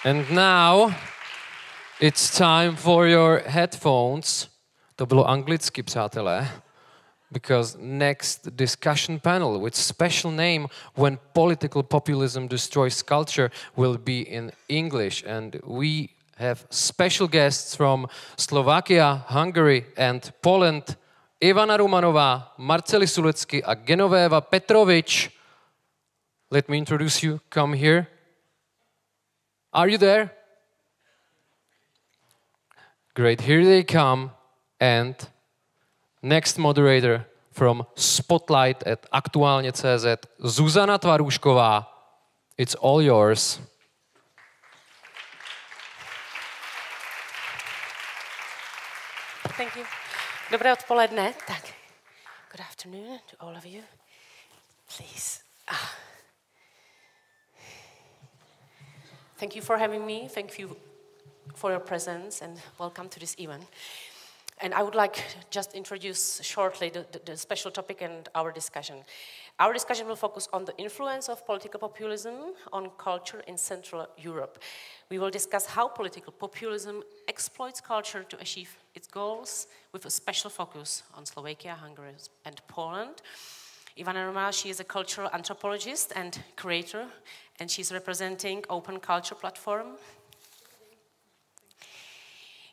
And now it's time for your headphones. To bylo anglicky, přátelé. Because next discussion panel with special name When Political Populism Destroys Culture will be in English. And we have special guests from Slovakia, Hungary and Poland. Ivana Rumanová, Marceli Sulecki a Genovéva Petrovits. Let me introduce you. Come here. Are you there? Great, here they come. And next moderator from Spotlight at Aktuálně.cz, Zuzana Tvarůžková. It's all yours. Thank you. Dobré odpoledne. Tak, good afternoon to all of you. Please. Thank you for having me. Thank you for your presence and welcome to this event. And I would like just introduce shortly the special topic and our discussion. Our discussion will focus on the influence of political populism on culture in Central Europe. We will discuss how political populism exploits culture to achieve its goals, with a special focus on Slovakia, Hungary, and Poland. Ivana Rumanová, she is a cultural anthropologist and curator, and she's representing Open Culture Platform.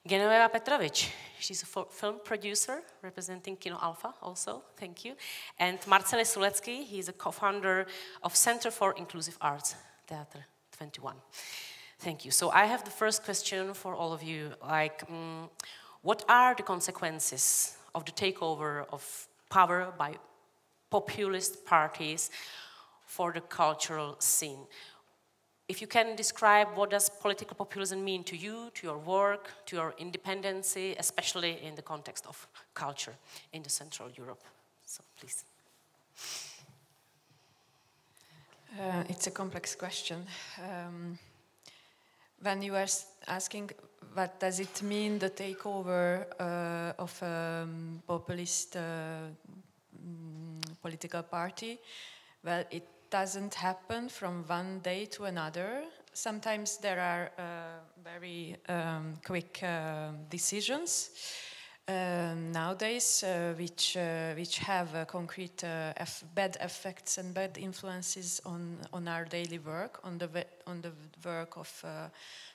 Genovéva Petrovits, she's a film producer representing Kino Alfa also, thank you. And Marceli Sulecki, he is a co-founder of Center for Inclusive Arts, Theatre 21. Thank you. So I have the first question for all of you, like, what are the consequences of the takeover of power by populist parties for the cultural scene? If you can describe what does political populism mean to you, to your work, to your independency, especially in the context of culture in the Central Europe. So please. It's a complex question. When you are asking what does it mean, the takeover of a populist political party, well, it doesn't happen from one day to another. Sometimes there are very quick decisions nowadays which have concrete bad effects and bad influences on our daily work, on the work of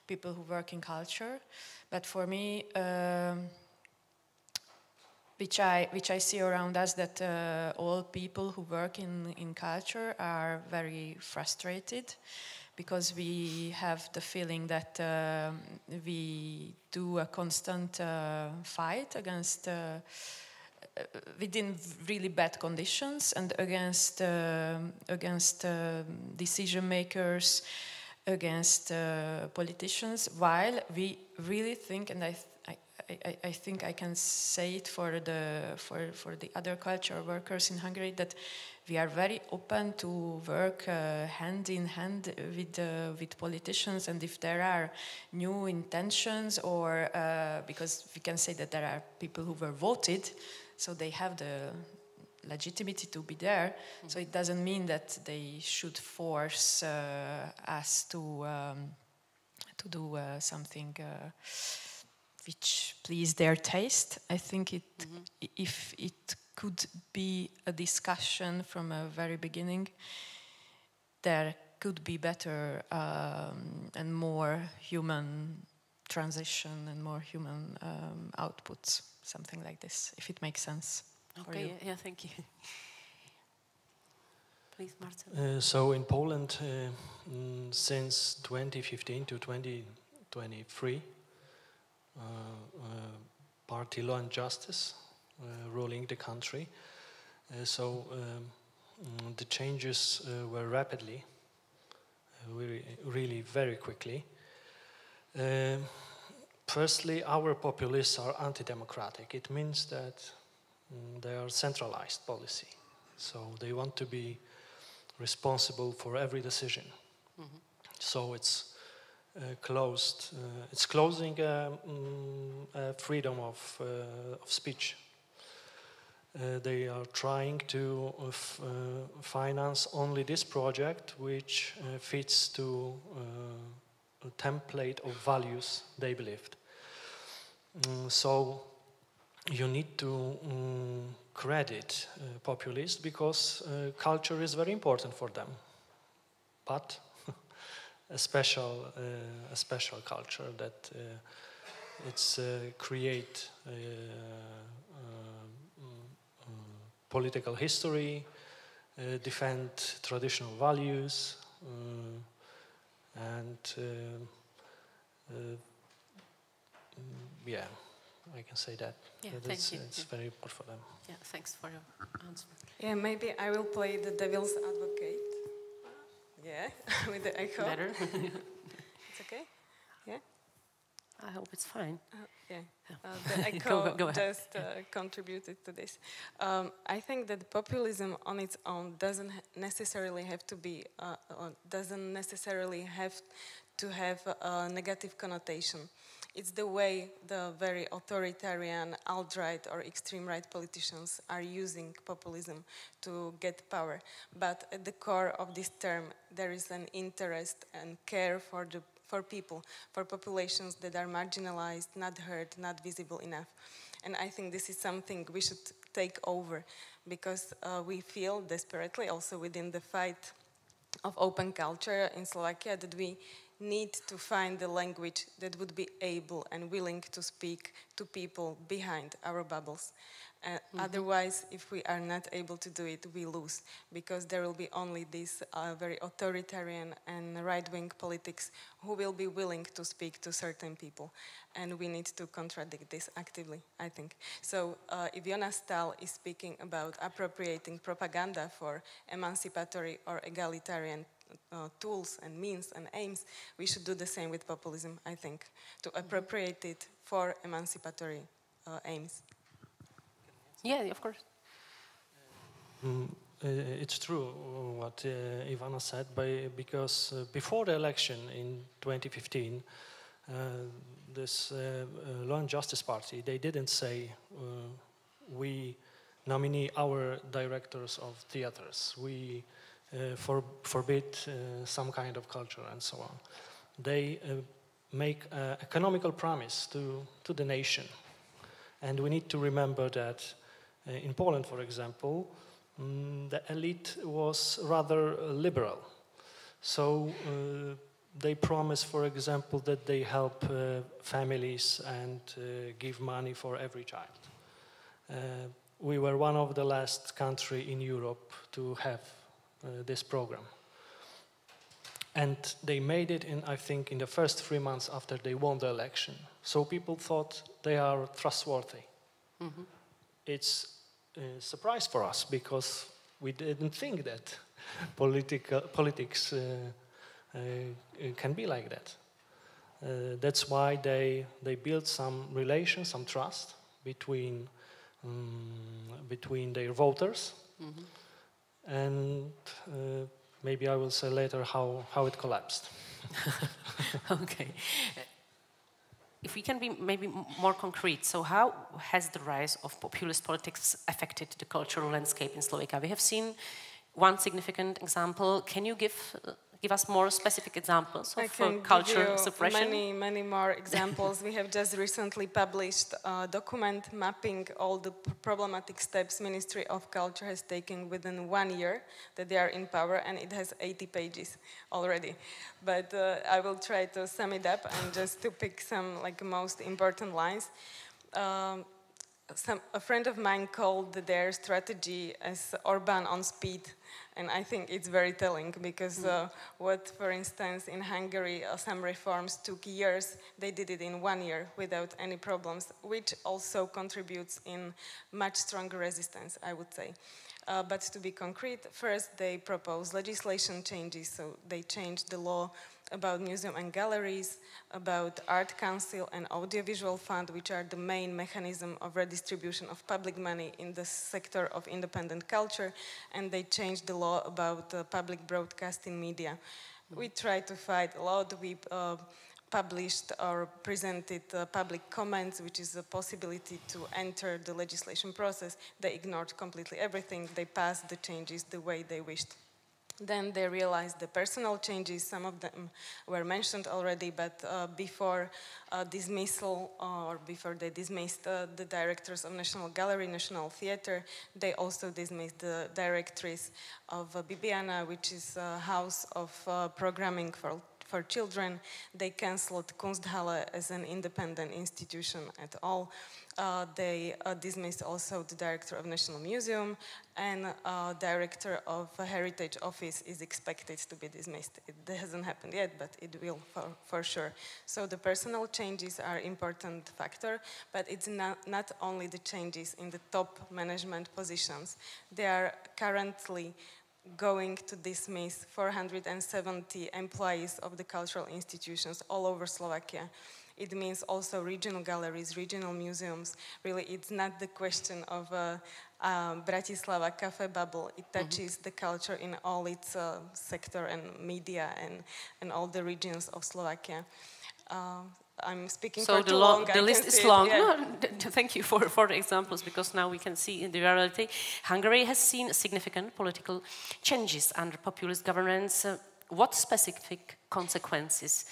people who work in culture. But for me, which I see around us, that all people who work in culture are very frustrated because we have the feeling that we do a constant fight against within really bad conditions and against decision makers, against politicians, while we really think, and I think I can say it for the other cultural workers in Hungary, that we are very open to work hand in hand with politicians, and if there are new intentions, or because we can say that there are people who were voted, so they have the legitimacy to be there. Mm-hmm. So it doesn't mean that they should force us to do something which please their taste. I think if it could be a discussion from a very beginning, there could be better and more human transition and more human outputs, something like this, if it makes sense. Okay, yeah, thank you. Please, Marcel. So in Poland, since 2015 to 2023, party Law and Justice ruling the country. So the changes were rapidly, really very quickly. Firstly, our populists are anti-democratic. It means that they are centralized policy. So they want to be responsible for every decision. Mm-hmm. So it's closed. It's closing freedom of speech. They are trying to finance only this project which fits to template of values they believed. So you need to credit populists because culture is very important for them, but a special culture that it's create political history, defend traditional values, and yeah, I can say that. Yeah, that thank you. it's very important for them. Yeah, thanks for your answer. Yeah, maybe I will play the devil's advocate. Yeah, with the echo. Better. It's okay? Yeah? I hope it's fine. Yeah, the echo go ahead. just contributed to this. I think that populism on its own doesn't necessarily have to be, doesn't necessarily have to have a negative connotation. It's the way the very authoritarian, alt-right or extreme-right politicians are using populism to get power. But at the core of this term, there is an interest and care for people, for populations that are marginalized, not heard, not visible enough. And I think this is something we should take over because we feel desperately also within the fight of open culture in Slovakia that we need to find the language that would be able and willing to speak to people behind our bubbles. Otherwise, if we are not able to do it, we lose, because there will be only these very authoritarian and right-wing politics who will be willing to speak to certain people. And we need to contradict this actively, I think. So if Jonas Stahl is speaking about appropriating propaganda for emancipatory or egalitarian tools and means and aims, we should do the same with populism, I think, to appropriate it for emancipatory aims. Yeah, of course. It's true what Ivana said, because before the election in 2015, this Law and Justice Party, they didn't say we nominate our directors of theaters, we forbid some kind of culture and so on. They make an economical promise to the nation. And we need to remember that in Poland, for example, the elite was rather liberal. So they promise, for example, that they help families and give money for every child. We were one of the last country in Europe to have this program. And they made it in, I think, in the first 3 months after they won the election. So people thought they are trustworthy. Mm-hmm. It's a surprise for us because we didn't think that politics can be like that. That's why they built some relations, some trust between their voters. Mm-hmm. And maybe I will say later how it collapsed. Okay. If we can be maybe more concrete, so how has the rise of populist politics affected the cultural landscape in Slovakia? We have seen one significant example. Can you give us more specific examples of culture suppression? Many more examples. We have just recently published a document mapping all the problematic steps Ministry of Culture has taken within 1 year that they are in power, and it has 80 pages already. But I will try to sum it up and just to pick some most important lines. A friend of mine called their strategy as Orban on speed, and I think it's very telling because what, for instance, in Hungary, some reforms took years, they did it in 1 year without any problems, which also contributes in much stronger resistance, I would say. But to be concrete, first they proposed legislation changes, so they changed the law about museum and galleries, about art council and audiovisual fund, which are the main mechanism of redistribution of public money in the sector of independent culture, and they changed the law about public broadcasting media. We tried to fight a lot. We published or presented public comments, which is a possibility to enter the legislation process. They ignored completely everything. They passed the changes the way they wished. Then they realized the personal changes, some of them were mentioned already, but before dismissal or before they dismissed the directors of National Gallery, National Theatre, they also dismissed the directress of Bibiana, which is a house of programming for children. They cancelled Kunsthalle as an independent institution at all. They dismissed also the director of National Museum, and director of Heritage Office is expected to be dismissed. It hasn't happened yet, but it will for sure. So the personal changes are important factor, but it's not only the changes in the top management positions. They are currently going to dismiss 470 employees of the cultural institutions all over Slovakia. It means also regional galleries, regional museums. Really, it's not the question of Bratislava cafe bubble. It touches the culture in all its sector and media and all the regions of Slovakia. I'm speaking so for too long. The list is long. Yeah. No, thank you for the examples, because now we can see in the reality Hungary has seen significant political changes under populist governance. What specific consequences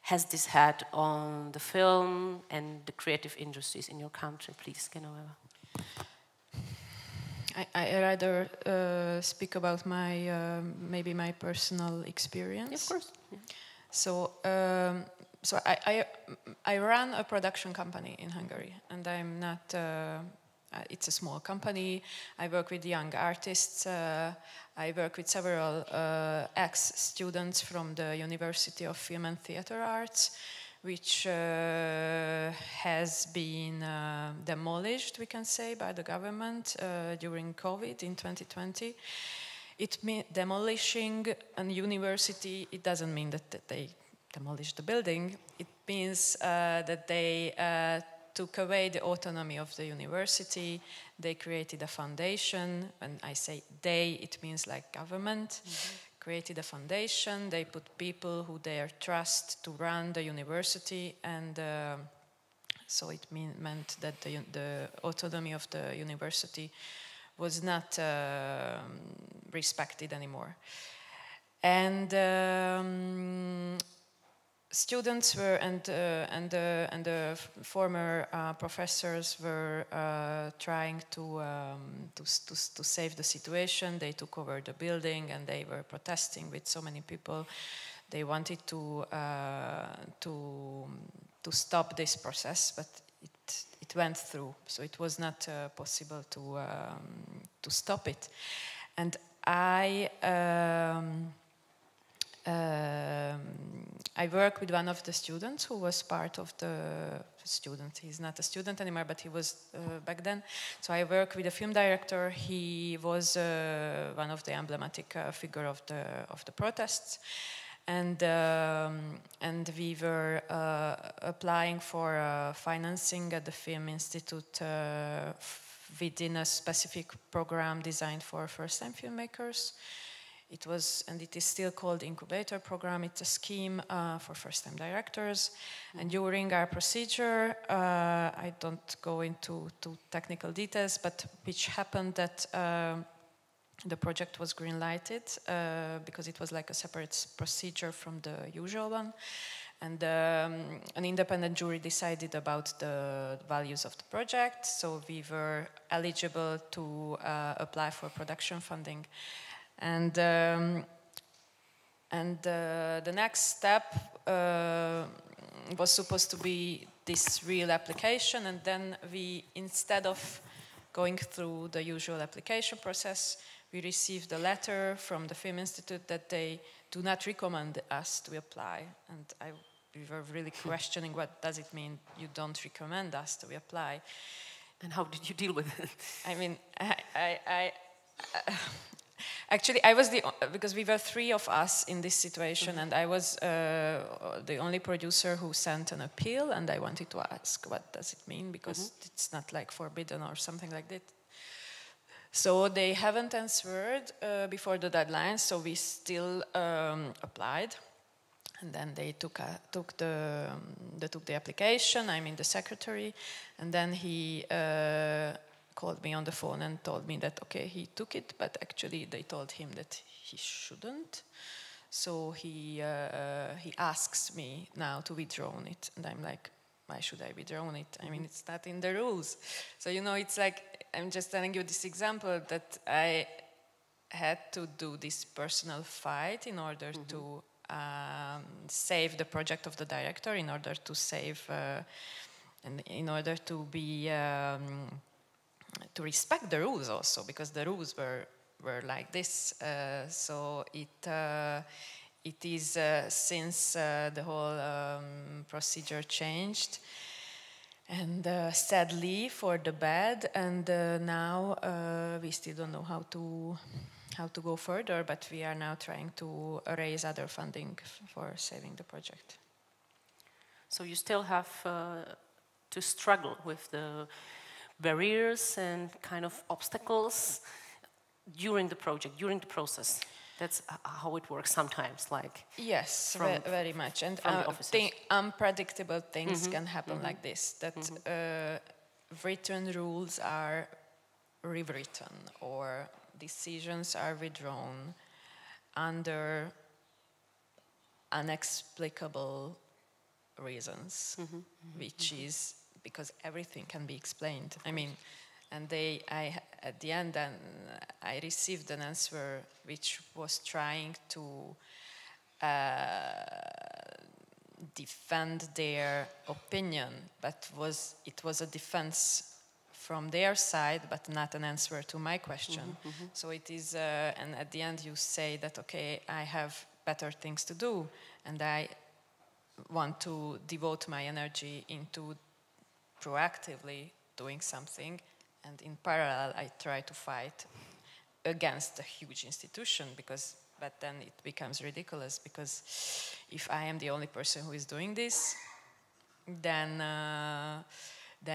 has this had on the film and the creative industries in your country? Please, Genovéva. I rather speak about my maybe my personal experience. Yeah, of course. Yeah. So I run a production company in Hungary, and I'm not. It's a small company. I work with young artists. I work with several ex-students from the University of Film and Theatre Arts, which has been demolished, we can say, by the government during COVID in 2020. It means demolishing a university. It doesn't mean that they demolished the building. It means that they took away the autonomy of the university. They created a foundation. When I say they, it means like government. Created a foundation. They put people who they trust to run the university, and so it meant that the autonomy of the university was not respected anymore. And students were and the former professors were trying to save the situation. They took over the building and they were protesting with so many people. They wanted to stop this process, but it went through. So it was not possible to stop it. And I work with one of the students who was part of the student. He's not a student anymore, but he was back then. So I work with a film director. He was one of the emblematic figure of the protests, and we were applying for financing at the Film Institute within a specific program designed for first-time filmmakers. It was, and it is still called Incubator Program. It's a scheme for first-time directors. And during our procedure, I don't go into technical details, but which happened that the project was green-lighted because it was like a separate procedure from the usual one. And an independent jury decided about the values of the project, so we were eligible to apply for production funding. And the next step was supposed to be this real application, and then we, instead of going through the usual application process, we received a letter from the Film Institute that they do not recommend us to apply. And we were really questioning, what does it mean you don't recommend us to apply? And how did you deal with it? I mean, actually, I was because we were three of us in this situation, and I was the only producer who sent an appeal, and I wanted to ask, what does it mean? Because it's not like forbidden or something like that. So they haven't answered before the deadline, so we still applied. And then they took the application. I'm in the secretary, and then he called me on the phone and told me that, okay, he took it, but actually they told him that he shouldn't. So he asks me now to withdraw it. And I'm like, why should I withdraw it? I mean, it's not in the rules. So, it's like, I'm just telling you this example that I had to do this personal fight in order to save the project of the director, in order to save, and in order to be, to respect the rules also, because the rules were like this. So it is since the whole procedure changed, and sadly for the bad, and now we still don't know how to go further, but we are now trying to raise other funding for saving the project. So you still have to struggle with the barriers and kind of obstacles during the project, during the process. That's how it works sometimes, like... Yes, very much. And unpredictable things can happen like this, that written rules are rewritten or decisions are withdrawn under unexplicable reasons, which is because everything can be explained. I mean, and at the end, I received an answer which was trying to defend their opinion, but it was a defense from their side, but not an answer to my question. So it is, and at the end you say that, okay, I have better things to do, and I want to devote my energy into proactively doing something, and in parallel I try to fight against a huge institution, but then it becomes ridiculous, because if I am the only person who is doing this, then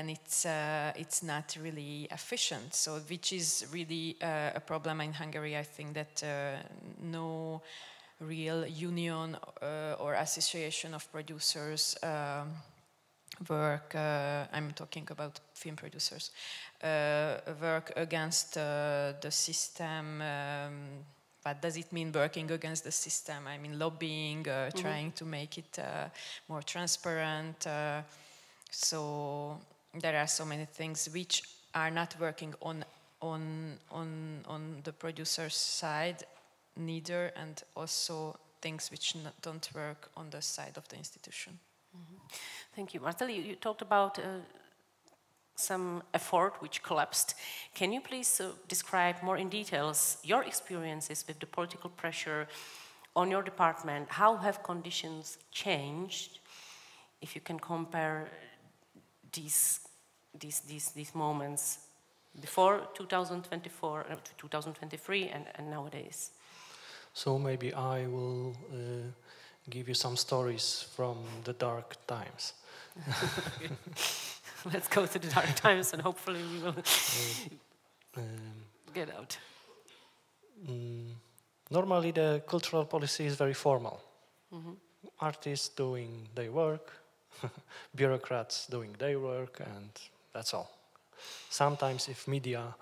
it's not really efficient. So, which is really a problem in Hungary. I think that no real union or association of producers work. I'm talking about film producers. Work against the system. What does it mean working against the system? I mean lobbying, trying to make it more transparent. So there are so many things which are not working on the producer's side neither, and also things which don't work on the side of the institution. Thank you. Marceli, you talked about some effort which collapsed. Can you please describe more in details your experiences with the political pressure on your department? How have conditions changed? If you can compare these moments before 2024, 2023 and nowadays. So maybe I will give you some stories from the dark times. Let's go to the dark times, and hopefully we will get out. Normally the cultural policy is very formal. Artists doing their work, bureaucrats doing their work, and that's all. Sometimes if media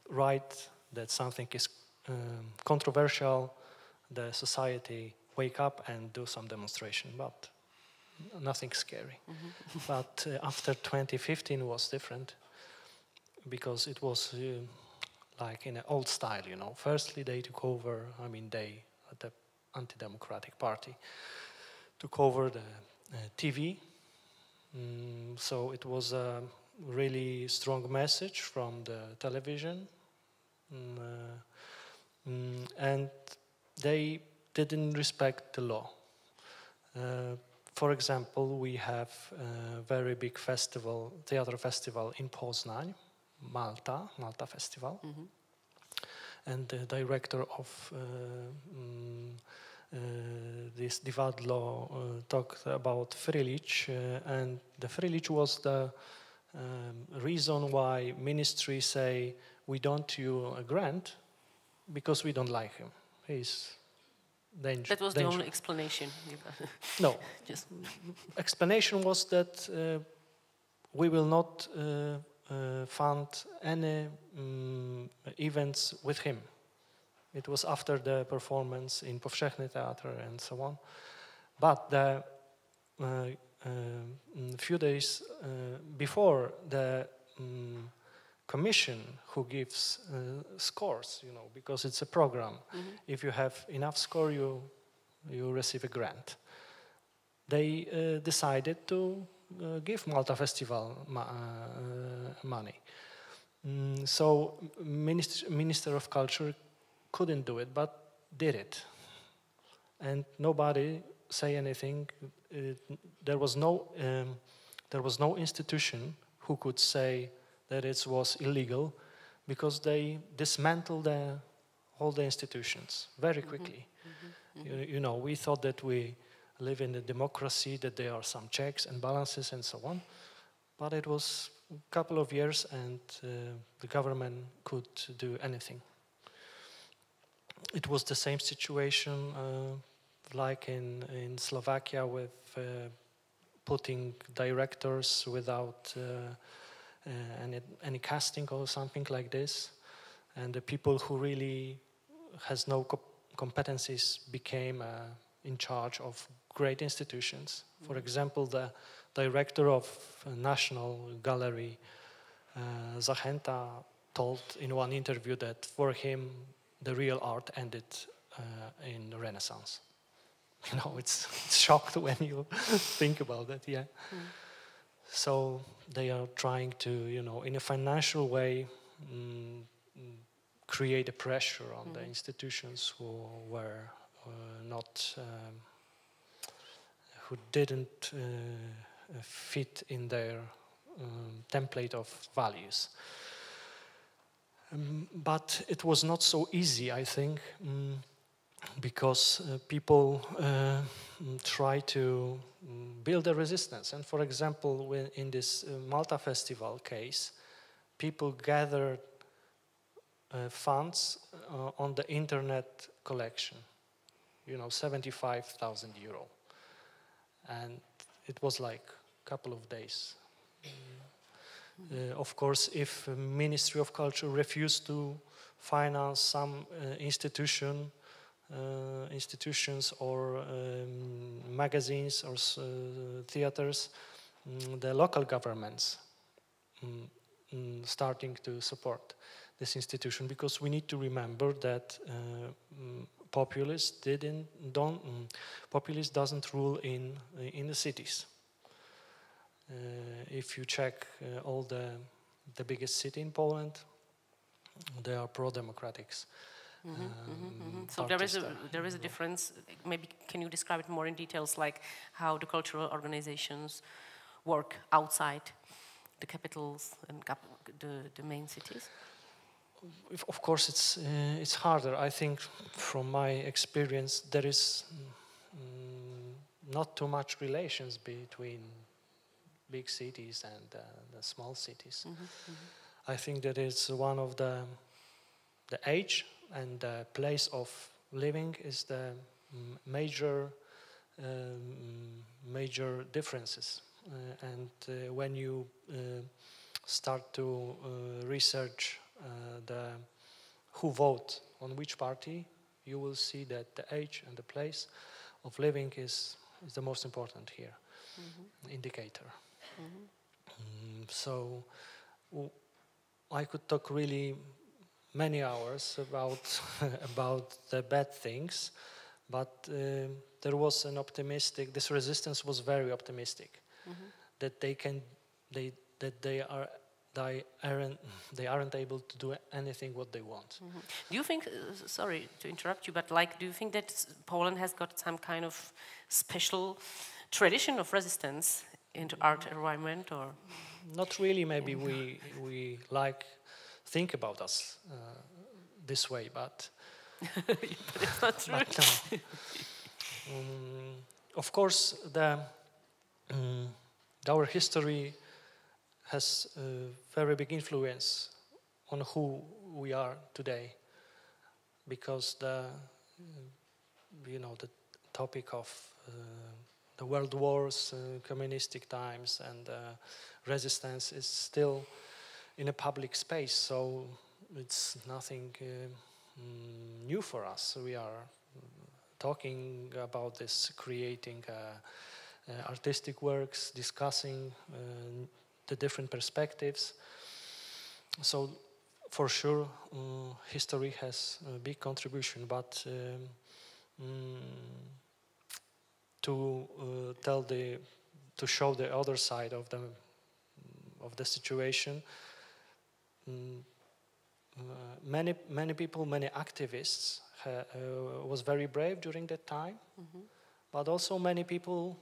write that something is controversial, the society wake up and do some demonstration, but nothing scary. But after 2015 was different, because it was like in an old style, you know. Firstly, they took over, the anti-democratic party, took over the TV. So it was a really strong message from the television. And they didn't respect the law. For example, we have a very big festival, theater festival in Poznań, Malta Festival. And the director of this Divadle talked about Frilic, and the Frilic was the reason why ministry say we don't do you a grant because we don't like him. He's dangerous. That was the only explanation. No. Just explanation was that we will not fund any events with him. It was after the performance in Powszechny Theatre and so on. But the few days before, the commission who gives scores, you know, because it's a program. If you have enough score, you receive a grant. They decided to give Malta Festival money. So Minister of Culture couldn't do it, but did it. And nobody say anything. There was no institution who could say that it was illegal, because they dismantled all the institutions very quickly. You know, we thought that we live in a democracy, that there are some checks and balances and so on, but it was a couple of years and the government could do anything. It was the same situation like in Slovakia with putting directors without any casting or something like this, and the people who really has no competencies became in charge of great institutions. For example, the director of National Gallery, Zachenta, told in one interview that for him the real art ended in the Renaissance. You know, it's shocked when you think about it, yeah. So they are trying to, you know, in a financial way, create a pressure on the institutions who were not, who didn't fit in their template of values. But it was not so easy, I think, because people try to build a resistance. And for example, in this Malta Festival case, people gathered funds on the internet collection, you know, 75,000 euro. And it was like a couple of days. Of course, if Ministry of Culture refused to finance some institutions or magazines or theaters, the local governments starting to support this institution, because we need to remember that populists doesn't rule in the cities. If you check all the biggest city in Poland, they are pro-democratics. So there is a difference. Maybe can you describe it more in details, like how the cultural organizations work outside the capitals and the main cities? Of course, it's harder. I think, from my experience, there is not too much relations between big cities and the small cities. I think that it's one of the age and the place of living is the major differences. And when you start to research who vote on which party, you will see that the age and the place of living is the most important here indicator. So I could talk really many hours about about the bad things, but there was an optimistic. This resistance was very optimistic that they aren't able to do anything what they want. Do you think? Sorry to interrupt you, but do you think that Poland has got some kind of special tradition of resistance into art environment, or? Not really. Maybe we think about us this way, but But it's not true. But, of course, our history has a very big influence on who we are today, because the topic of the world wars, communistic times, and resistance is still in a public space. So it's nothing new for us. We are talking about this, creating artistic works, discussing the different perspectives. So for sure, history has a big contribution, but to show the other side of the situation, many people, many activists was very brave during that time, but also many people,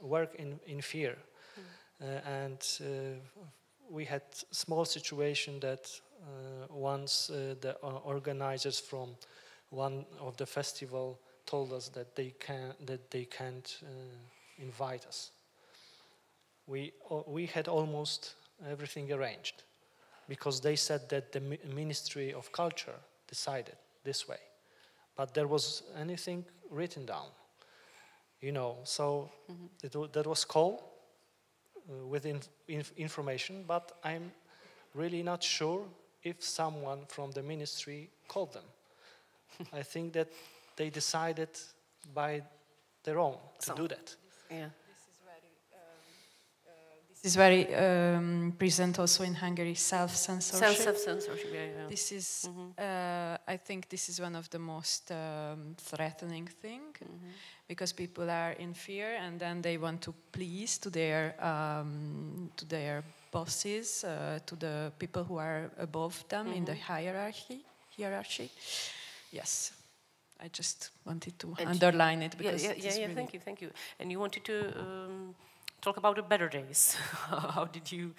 work in fear. And we had small situation that once the organizers from one of the festival told us that they can't invite us. We had almost everything arranged, because they said that the Ministry of Culture decided this way, but there was anything written down, so that was called with information, but I'm really not sure if someone from the ministry called them. I think that they decided by their own to do that. Yeah. This is very present also in Hungary, self-censorship. Self-censorship, yeah. This is, I think this is one of the most threatening thing, because people are in fear and then they want to please to their bosses, to the people who are above them in the hierarchy. Yes, I just wanted to underline it because really thank you. And you wanted to talk about the better days. How did you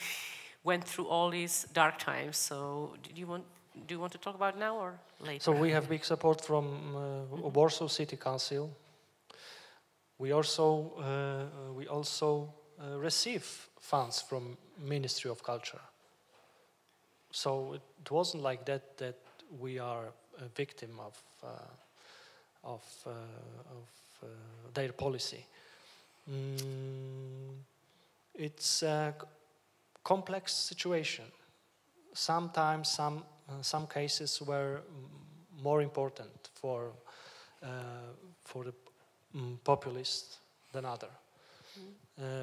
went through all these dark times? So do you want to talk about it now or later? So we have big support from Warsaw City Council. We also receive funds from Ministry of Culture. So it wasn't like that we are a victim of their policy. It's a complex situation. Sometimes some cases were more important for the populists than other.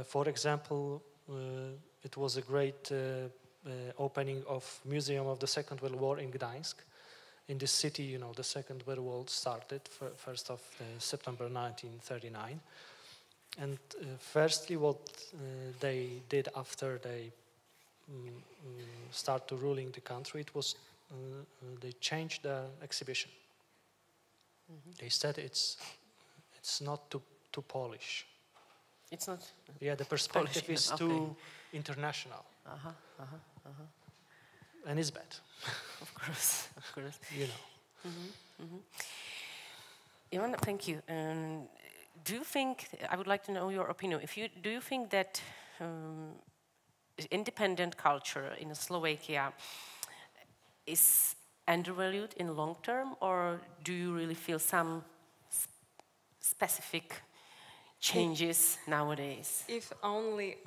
For example, it was a great opening of Museum of the Second World War in Gdańsk. In this city, the Second World War started 1st of September 1939. And firstly, what they did after they started ruling the country, it was they changed the exhibition. They said it's not too Polish. It's not. Yeah, the perspective is too international. And it's bad. Of course. Ivana, thank you. Do you think, I would like to know your opinion, do you think that independent culture in Slovakia is undervalued in long term, or do you really feel some specific changes nowadays? If only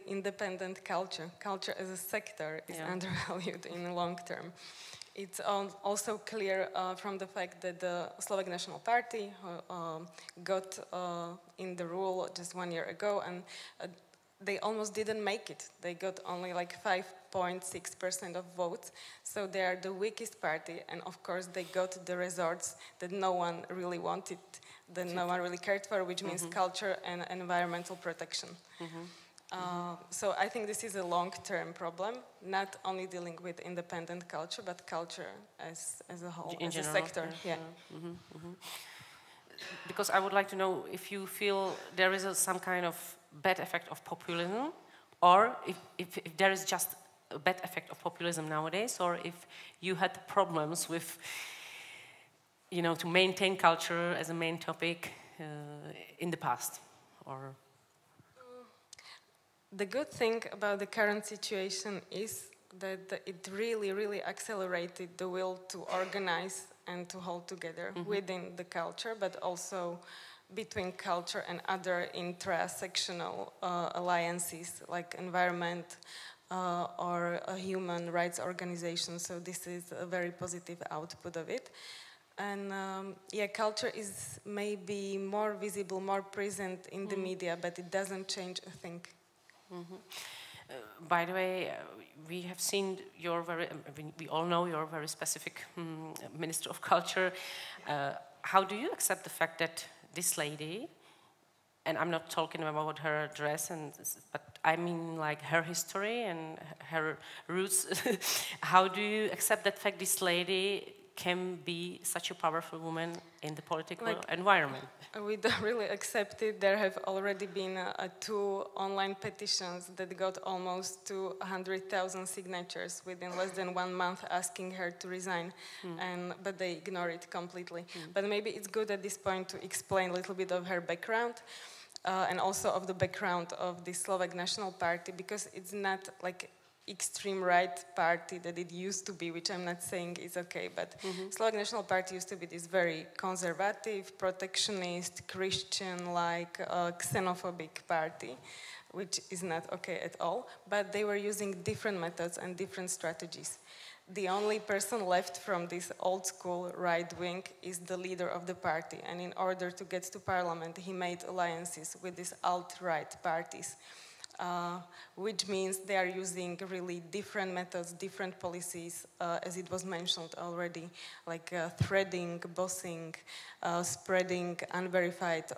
independent culture as a sector is undervalued in the long term. It's also clear from the fact that the Slovak National Party got in the rule just 1 year ago, and they almost didn't make it. They got only like 5.6% of votes, so they are the weakest party, and of course they got the results that no one really wanted, that no one really cared for, which means culture and environmental protection. So I think this is a long-term problem, not only dealing with independent culture, but culture as a whole, as a sector. Yeah. Because I would like to know if you feel there is some kind of bad effect of populism, or if there is just a bad effect of populism nowadays, or if you had problems with, to maintain culture as a main topic in the past, or... The good thing about the current situation is that it really, really accelerated the will to organize and to hold together within the culture, but also between culture and other intrasectional alliances like environment or human rights organizations. So this is a very positive output of it. And yeah, culture is maybe more visible, more present in the media, but it doesn't change a thing. By the way, we have seen we all know you're a very specific Minister of Culture. How do you accept the fact that this lady, and I'm not talking about her dress, but I mean like her history and her roots, how do you accept that fact this lady can be such a powerful woman in the political environment? We don't really accept it. There have already been 2 online petitions that got almost to 100,000 signatures within less than 1 month asking her to resign, but they ignore it completely. But maybe it's good at this point to explain a little bit of her background and also of the background of the Slovak National Party, because it's not like extreme right party that it used to be, which I'm not saying is okay, but Slovak National Party used to be this very conservative, protectionist, Christian-like, xenophobic party, which is not okay at all, but they were using different methods and different strategies. The only person left from this old school right wing is the leader of the party, and in order to get to parliament, he made alliances with these alt-right parties. Which means they are using really different methods, different policies, as it was mentioned already, like threading, bossing, spreading unverified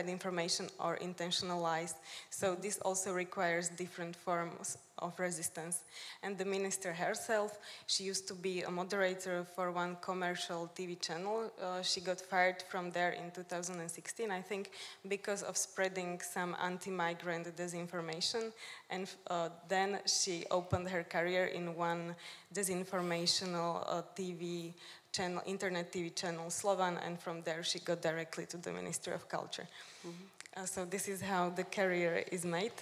information or intentional lies. So this also requires different forms of resistance. And the minister herself, she used to be a moderator for one commercial TV channel. She got fired from there in 2016, I think, because of spreading some anti-migrant disinformation. And then she opened her career in one disinformational TV channel, internet TV channel, Slovan, and from there she got directly to the Ministry of Culture. So this is how the career is made.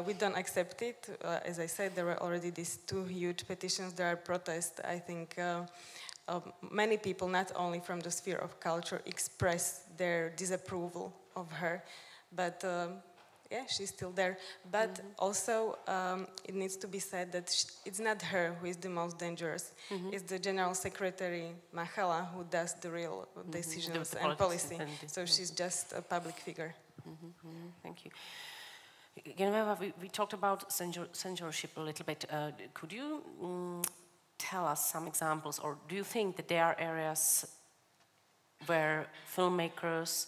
We don't accept it. As I said, there were already these 2 huge petitions. There are protests. I think many people, not only from the sphere of culture, express their disapproval of her. But yeah, she's still there. But also, it needs to be said that it's not her who is the most dangerous. It's the General Secretary, Machala, who does the real decisions and policy. So she's just a public figure. Thank you. Genovéva, we talked about censorship a little bit. Could you tell us some examples, or do you think that there are areas where filmmakers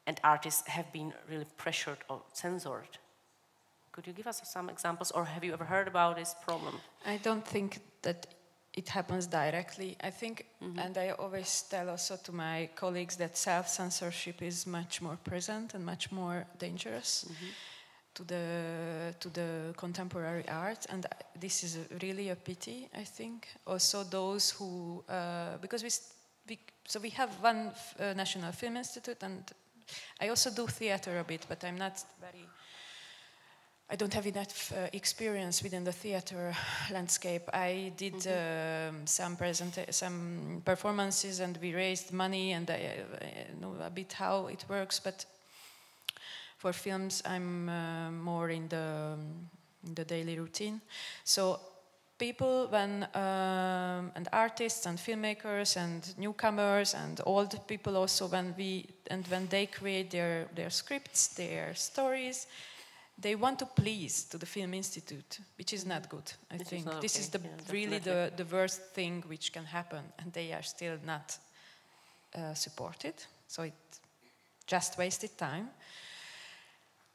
and artists have been really pressured or censored? Could you give us some examples, or have you ever heard about this problem? I don't think that it happens directly. I think, and I always tell also to my colleagues that self-censorship is much more present and much more dangerous to the contemporary art, and this is really a pity, I think. Also those who, because we have one National Film Institute, and I also do theater a bit, but I don't have enough experience within the theater landscape. I did some performances, and we raised money, and I know a bit how it works. But for films, I'm more in the daily routine. So people, and artists and filmmakers and newcomers and old people also, when they create their scripts, their stories, they want to please to the Film Institute, which is not good. I think this is really the worst thing which can happen, and they are still not supported. So it just wasted time,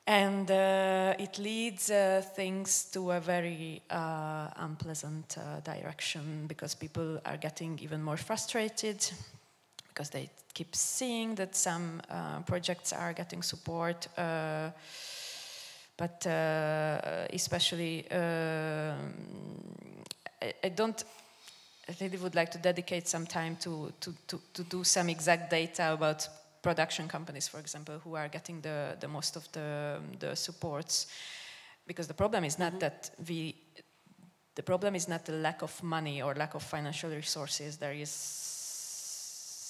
and it leads things to a very unpleasant direction, because people are getting even more frustrated because they keep seeing that some projects are getting support. But especially, I really would like to dedicate some time to do some exact data about production companies, for example, who are getting the most of the supports, because the problem is not that the problem is not the lack of money or lack of financial resources. There is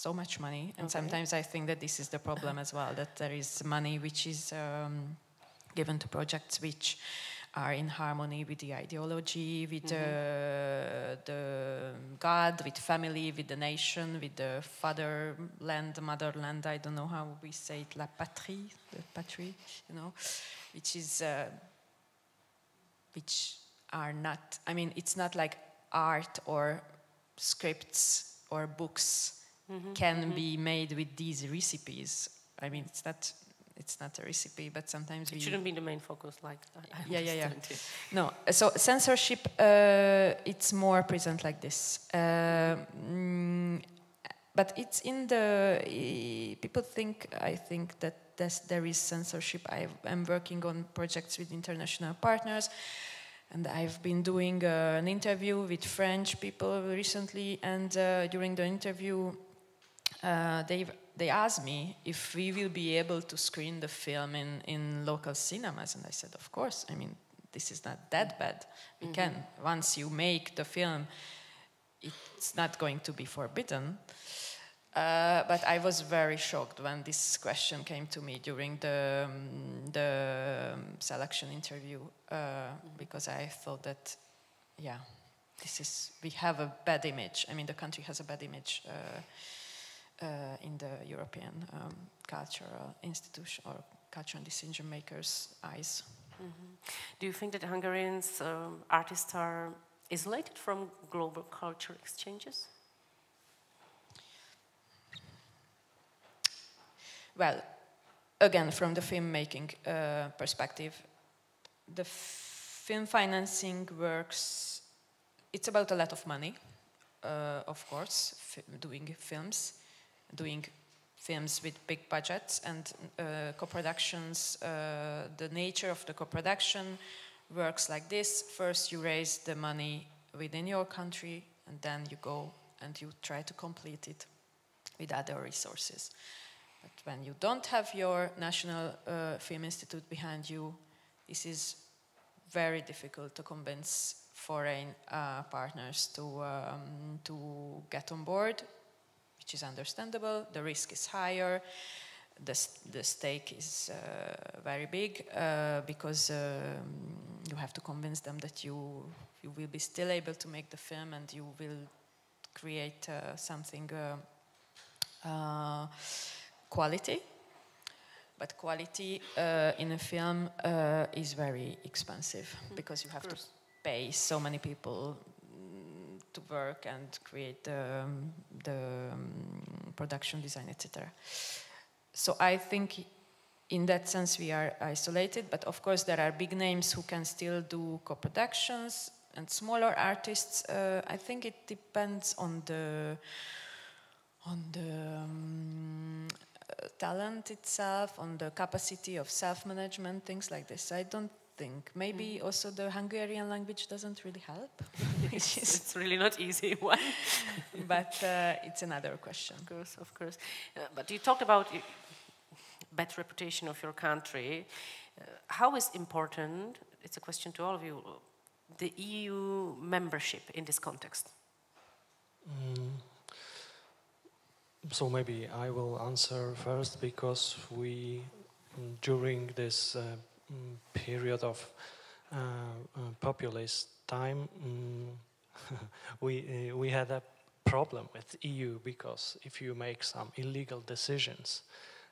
so much money, and sometimes I think that this is the problem as well, that there is money which is given to projects which are in harmony with the ideology, with the God, with family, with the nation, with the fatherland, motherland, I don't know how we say it, la patrie, the patrie, you know, which is, which are not, I mean, it's not like art or scripts or books can be made with these recipes. I mean, it's not a recipe, but sometimes it shouldn't be the main focus, like yeah. No, so censorship, it's more present like this. But it's in the people think. I think that there is censorship. I'm working on projects with international partners, and I've been doing an interview with French people recently. And during the interview, they asked me if we will be able to screen the film in local cinemas, and I said, of course. I mean, this is not that bad. We can. Once you make the film, it's not going to be forbidden. But I was very shocked when this question came to me during the selection interview, because I thought that, we have a bad image. I mean, the country has a bad image in the European cultural institution or cultural decision makers' eyes. Do you think that Hungarians artists are isolated from global culture exchanges? Well, again, from the filmmaking perspective, the film financing works, it's about a lot of money, of course, doing films with big budgets and co-productions. The nature of the co-production works like this. First, you raise the money within your country, and then you go and you try to complete it with other resources. But when you don't have your national film institute behind you, this is very difficult to convince foreign partners to get on board, which is understandable. The risk is higher. The stake is very big because you have to convince them that you will be still able to make the film and you will create something quality. But quality in a film is very expensive because you have to pay so many people to work and create the production design, etc. So I think in that sense we are isolated, but of course there are big names who can still do co-productions and smaller artists. I think it depends on the talent itself, on the capacity of self-management, things like this. I don't think. Maybe also the Hungarian language doesn't really help. It's really not easy one. But it's another question. Of course. But you talked about bad reputation of your country. How is important, it's a question to all of you, the EU membership in this context? So maybe I will answer first, because we, during this period of populist time, we had a problem with EU, because if you make some illegal decisions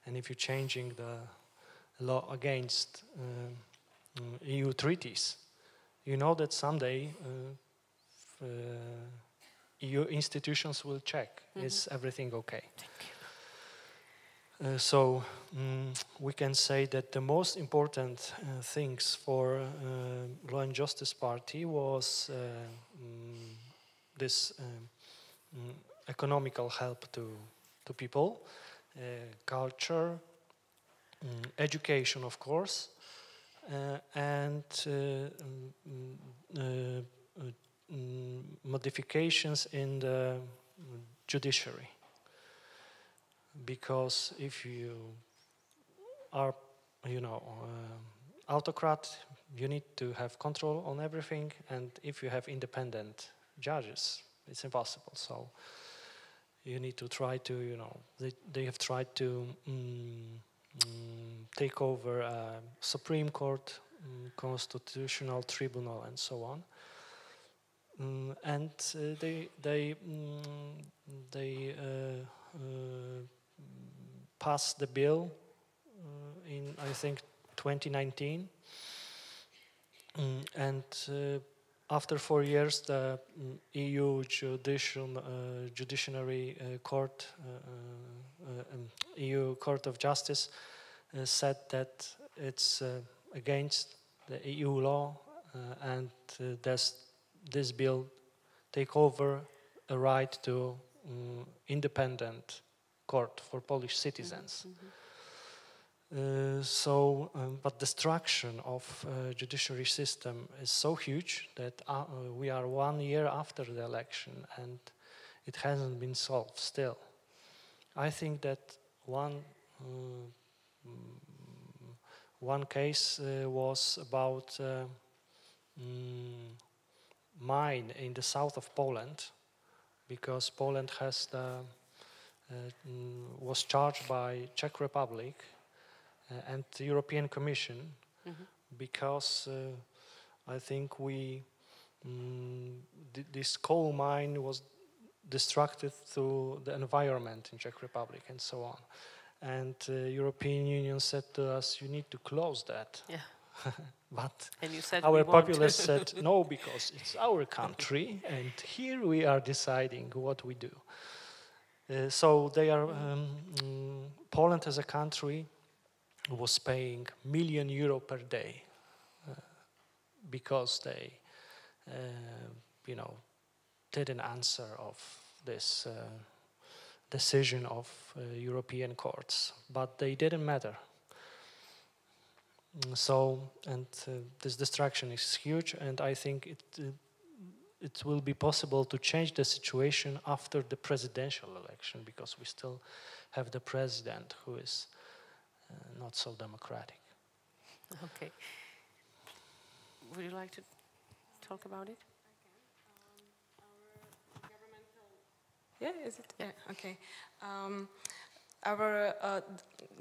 and if you're changing the law against EU treaties, you know that someday EU institutions will check, is everything okay? So we can say that the most important things for Law and Justice Party was this economical help to people, culture, education, of course, and modifications in the judiciary. Because if you are, autocrat, you need to have control on everything, and if you have independent judges, it's impossible. So you need to try to, they have tried to take over Supreme Court, Constitutional Tribunal, and so on. And they passed the bill in, I think, 2019. And after 4 years, the EU Judiciary Court, EU Court of Justice, said that it's against the EU law, and this bill take over a right to independent court for Polish citizens. But the destruction of judiciary system is so huge that we are 1 year after the election and it hasn't been solved still. I think that one case was about mine in the south of Poland, because Poland was charged by Czech Republic and the European Commission, because I think this coal mine was destructive to the environment in Czech Republic and so on. And the European Union said to us, you need to close that. Yeah. But and you said our populace said, no, because it's our country and here we are deciding what we do. So they are, Poland as a country was paying €1 million per day because they, didn't answer of this decision of European courts, but they didn't matter. This destruction is huge, and I think it will be possible to change the situation after the presidential election, because we still have the president who is not so democratic. Okay. Would you like to talk about it? Yeah, is it? Yeah, okay. Our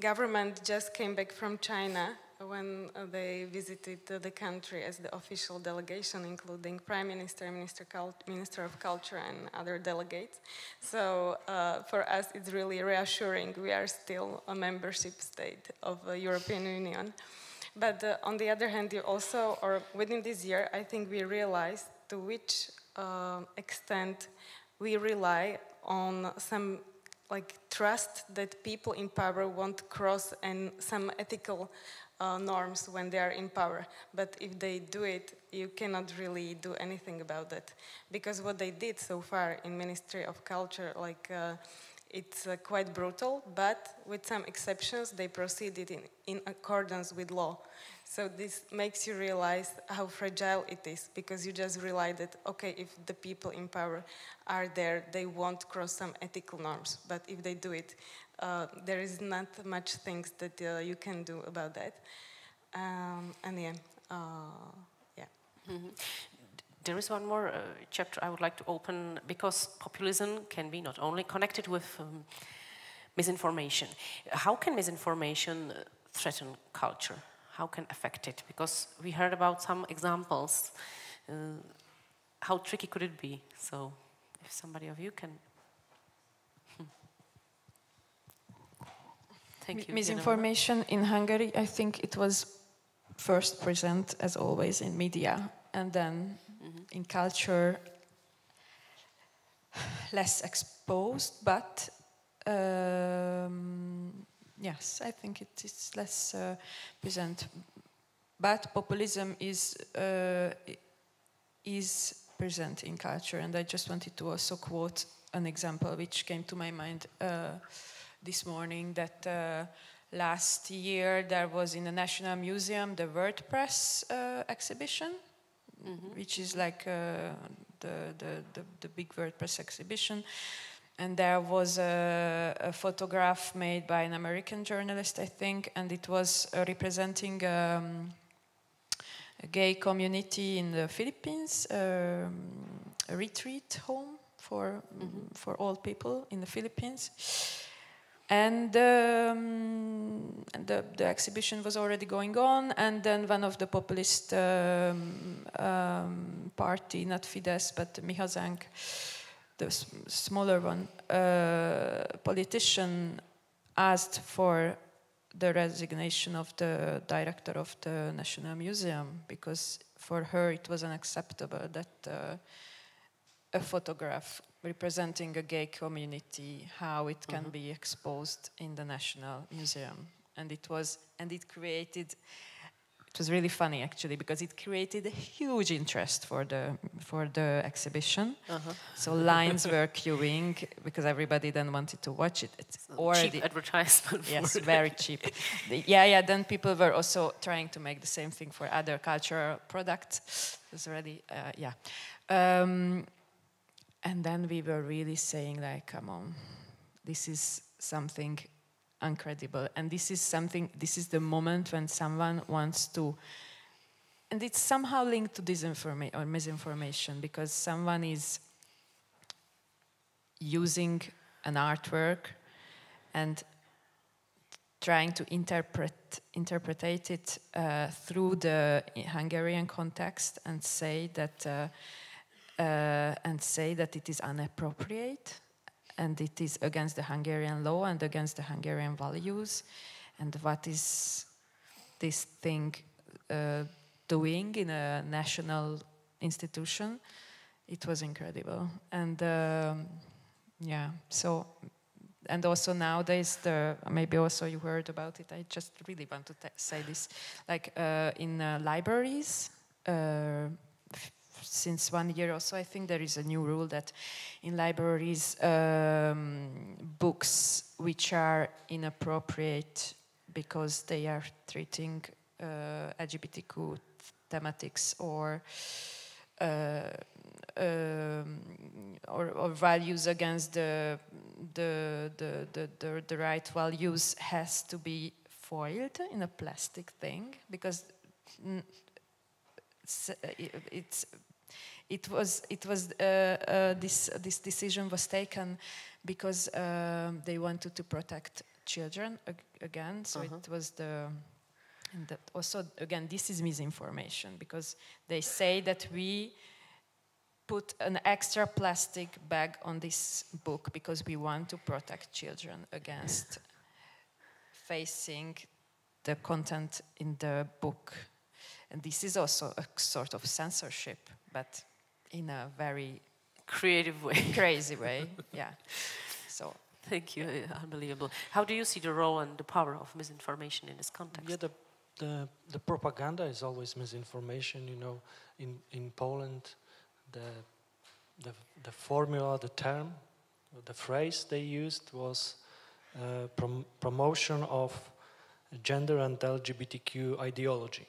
government just came back from China when they visited the country as the official delegation, including Prime Minister, Minister of Culture, and other delegates. So for us, it's really reassuring. We are still a membership state of the European Union. But on the other hand, within this year, I think we realized to which extent we rely on some trust that people in power won't cross and some ethical norms when they are in power. But if they do it, you cannot really do anything about that. Because what they did so far in Ministry of Culture, it's quite brutal, but with some exceptions, they proceeded in accordance with law. So this makes you realize how fragile it is, because you just realize that, okay, if the people in power are there, they won't cross some ethical norms. But if they do it, there is not much things that you can do about that. There is one more chapter I would like to open, because populism can be not only connected with misinformation. How can misinformation threaten culture? How can affect it? Because we heard about some examples. How tricky could it be? So if somebody of you can... Thank you. Misinformation in Hungary, I think it was first present, as always, in media, and then in culture, less exposed, but yes, I think it is less present. But populism is present in culture, and I just wanted to also quote an example which came to my mind this morning, that last year there was in the National Museum the WordPress exhibition, which is like the big WordPress exhibition. And there was a photograph made by an American journalist, I think, and it was representing a gay community in the Philippines, a retreat home for all people in the Philippines. And the exhibition was already going on, and then one of the populist party, not Fidesz, but Mihazánk, the smaller one, politician asked for the resignation of the director of the National Museum, because for her it was unacceptable that a photograph representing a gay community, how it can be exposed in the National Museum. And it was really funny actually, because it created a huge interest for the exhibition. So lines were queuing because everybody then wanted to watch it. It's already cheap advertisement. Yes, very cheap. Then people were also trying to make the same thing for other cultural products. It was already and then we were really saying, like, come on, this is something incredible. And this is the moment when someone wants to, and it's somehow linked to disinformation or misinformation, because someone is using an artwork and trying to interpret it through the Hungarian context and say that it is inappropriate and it is against the Hungarian law and against the Hungarian values. And what is this thing doing in a national institution? It was incredible. And so, and also nowadays, maybe also you heard about it, I just really want to say this, like in libraries, since 1 year or so, I think there is a new rule that in libraries, books which are inappropriate because they are treating LGBTQ thematics or values against the right values has to be foiled in a plastic thing, because this decision was taken because they wanted to protect children again. So it was and that also again this is misinformation, because they say that we put an extra plastic bag on this book because we want to protect children against facing the content in the book. And this is also a sort of censorship, but in a very creative way, crazy way. Yeah. So thank you. Unbelievable. How do you see the role and the power of misinformation in this context? Yeah, the propaganda is always misinformation. You know, in Poland, the formula, the term, the phrase they used was promotion of gender and LGBTQ ideology.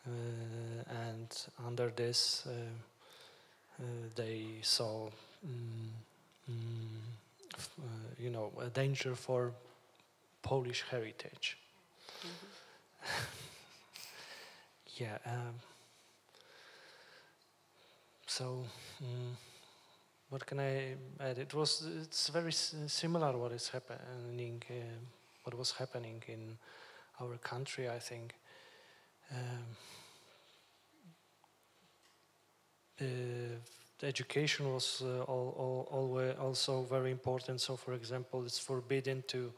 And under this, they saw, a danger for Polish heritage. Yeah. So, what can I add? It's very similar what is happening. What was happening in our country, I think. The education was always also very important. So, for example, it's forbidden to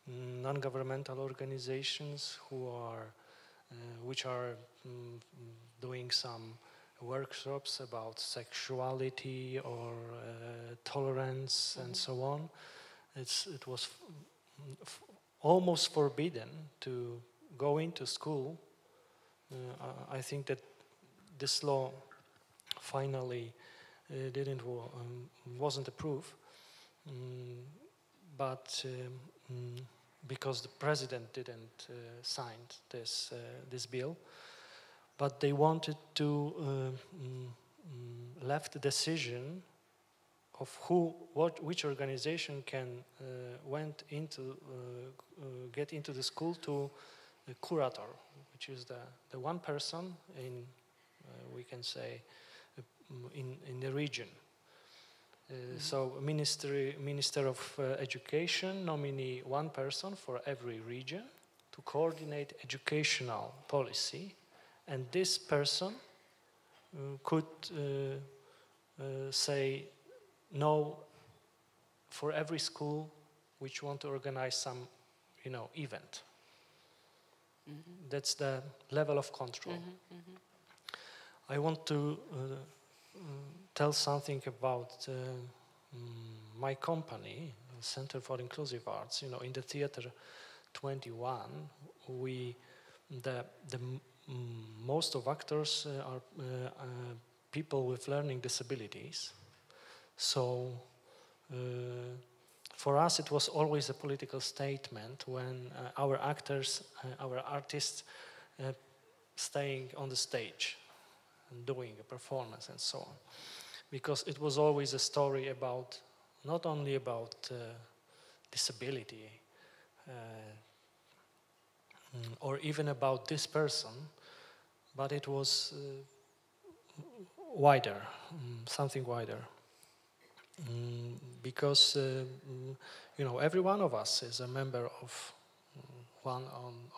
non-governmental organizations which are doing some workshops about sexuality or tolerance and so on. It was almost forbidden to go into school. I think that this law finally wasn't approved, but because the president didn't sign this bill, but they wanted to left the decision of which organization can get into the school to the curator, which is the one person in we can say in the region. So Minister of Education nominee one person for every region to coordinate educational policy, and this person could say no for every school which want to organize some, event. That's the level of control. I want to tell something about my company, Center for Inclusive Arts. In the Theater 21, most of actors are people with learning disabilities. So for us, it was always a political statement when our actors, our artists, staying on the stage and doing a performance and so on, because it was always a story about not only about disability or even about this person, but it was wider, something wider. Because every one of us is a member of one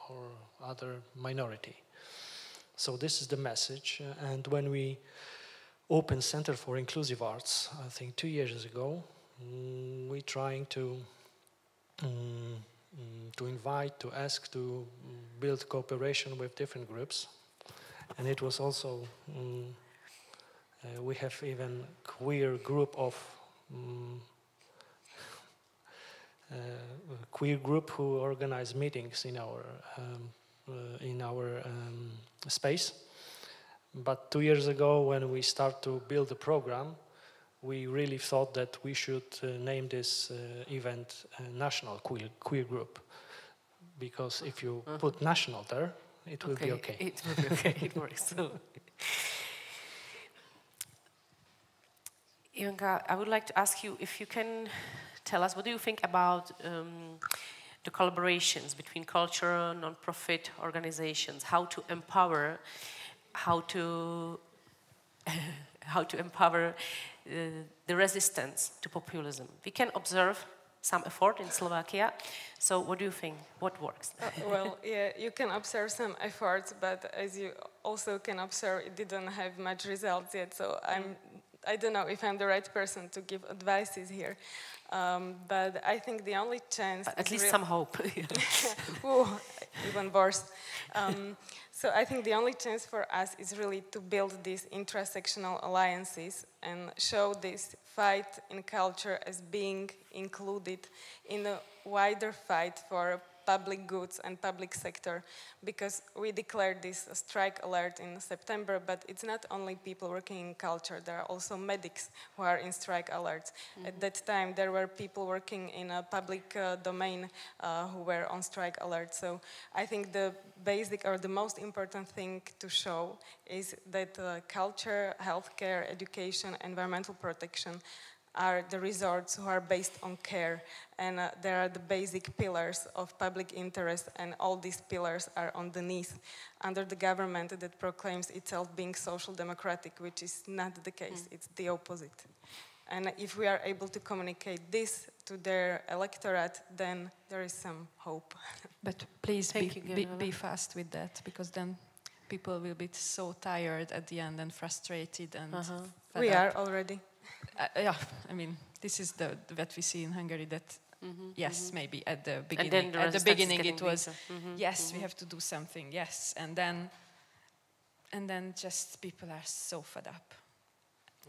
or other minority. So this is the message. And when we opened Center for Inclusive Arts, I think 2 years ago, we trying to invite, to ask, to build cooperation with different groups. And it was also, we have even queer group of queer group who organize meetings in our space. But 2 years ago, when we start to build the program, we really thought that we should name this event National Queer Group, because if you put national there, it will be okay. It will be okay. It works. So. Ivanka, I would like to ask you if you can tell us, what do you think about the collaborations between cultural, non-profit organizations, how to empower the resistance to populism? We can observe some effort in Slovakia. So what do you think? What works? Well, yeah, you can observe some efforts, but as you also can observe, it didn't have much results yet. So I don't know if I'm the right person to give advices here. But I think the only chance... At least some hope. Ooh, even worse. So I think the only chance for us is really to build these intersectional alliances and show this fight in culture as being included in a wider fight for public goods and public sector, because we declared this a strike alert in September, but it's not only people working in culture, there are also medics who are in strike alerts. At that time, there were people working in a public domain who were on strike alert. So I think the basic or the most important thing to show is that culture, healthcare, education, environmental protection are the resorts who are based on care, and they are the basic pillars of public interest, and all these pillars are underneath under the government that proclaims itself being social democratic, which is not the case. It's the opposite. And if we are able to communicate this to their electorate, then there is some hope. But please be fast with that, because then people will be so tired at the end and frustrated and fed we up. are already. Yeah, I mean, this is what we see in Hungary. That maybe at the beginning, it was yes, we have to do something. Yes, and then just people are so fed up.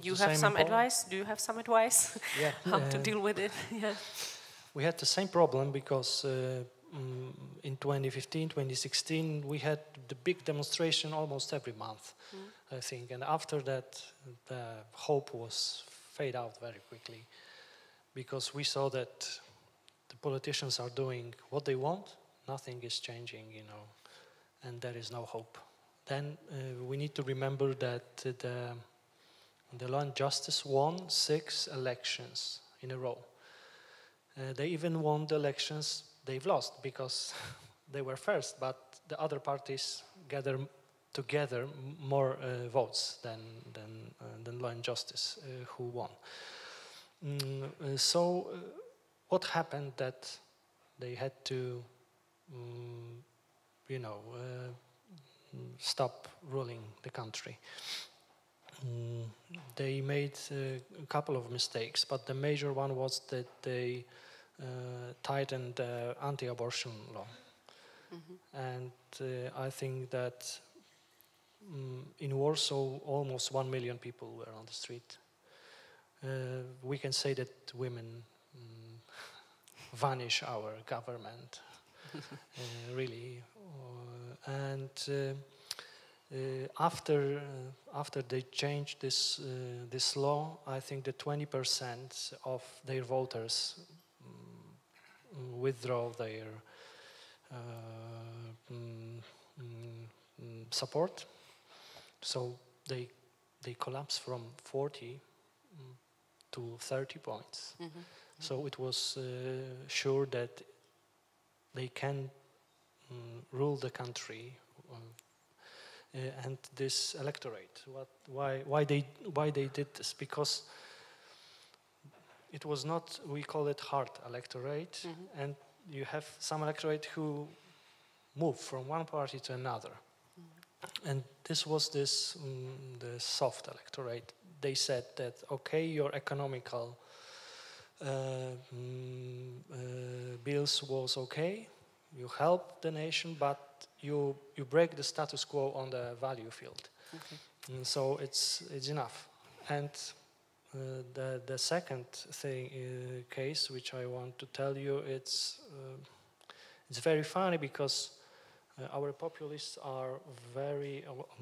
You have some advice? Do you have some advice? Yeah, how to deal with it? Yeah. We had the same problem because in 2015, 2016, we had the big demonstration almost every month, I think. And after that, the hope was fade out very quickly, because we saw that the politicians are doing what they want, nothing is changing, and there is no hope. Then we need to remember that the Law and Justice won 6 elections in a row. They even won the elections they've lost because they were first, but the other parties gathered together more votes than Law and Justice, who won. What happened that they had to, stop ruling the country? They made a couple of mistakes, but the major one was that they tightened the anti-abortion law. And I think that in Warsaw, almost 1 million people were on the street. We can say that women vanish our government, really. After they changed this law, I think that 20% of their voters withdraw their support. So they collapsed from 40 to 30 points. So it was sure that they can rule the country. And this electorate, why they did this? Because it was not, we call it hard electorate, and you have some electorate who move from one party to another. And this was the soft electorate. They said that, okay, your economical bills was okay, you help the nation, but you break the status quo on the value field. And so it's enough. And the second case which I want to tell you, it's very funny because our populists are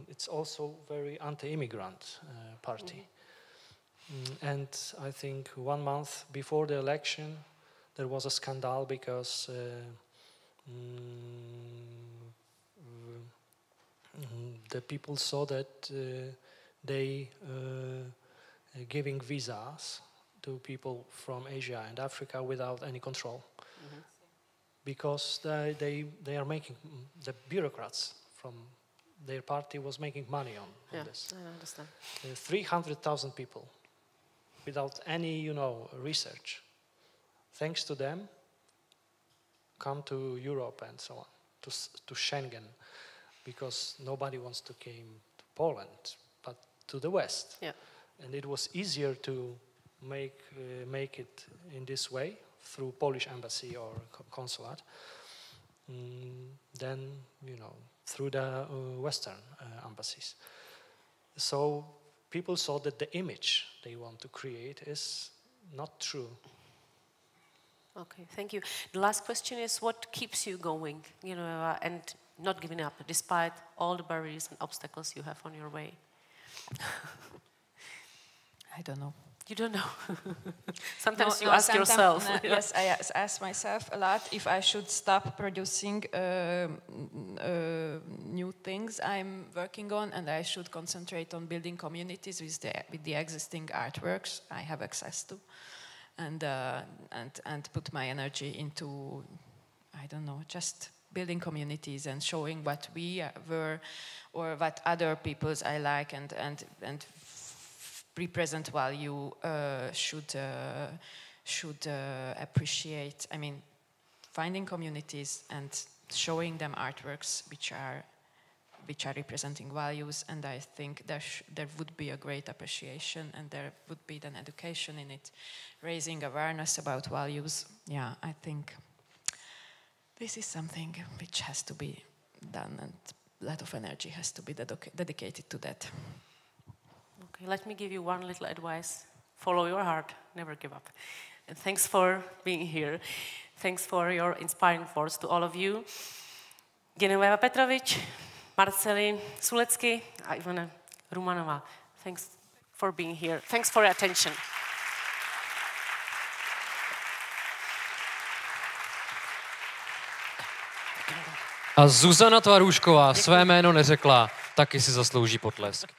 it's also very anti-immigrant party. And I think 1 month before the election there was a scandal because the people saw that they giving visas to people from Asia and Africa without any control, because they are making, the bureaucrats from their party was making money on this. I understand. 300,000 people without any research, thanks to them, come to Europe and so on, to Schengen, because nobody wants to come to Poland, but to the West. Yeah. And it was easier to make it in this way through Polish embassy or consulate than through the Western embassies. So people saw that the image they want to create is not true. Okay, thank you. The last question is, what keeps you going, and not giving up, despite all the barriers and obstacles you have on your way? I don't know. You don't know? Sometimes you ask yourself. Yes, I ask myself a lot if I should stop producing new things I'm working on, and I should concentrate on building communities with the existing artworks I have access to, and put my energy into, I don't know, just building communities and showing what we were or what other peoples I like and represent value should appreciate. I mean, finding communities and showing them artworks which are representing values, and I think there would be a great appreciation, and there would be then education in it, raising awareness about values. Yeah, I think this is something which has to be done, and a lot of energy has to be dedicated to that. Okay, let me give you one little advice. Follow your heart, never give up. And thanks for being here. Thanks for your inspiring words to all of you. Genovéva Petrovits, Marceli Sulecki, Ivana Rumanová. Thanks for being here. Thanks for your attention. A Zuzana Tvarůžková své jméno neřekla, taky si zaslouží potlesk.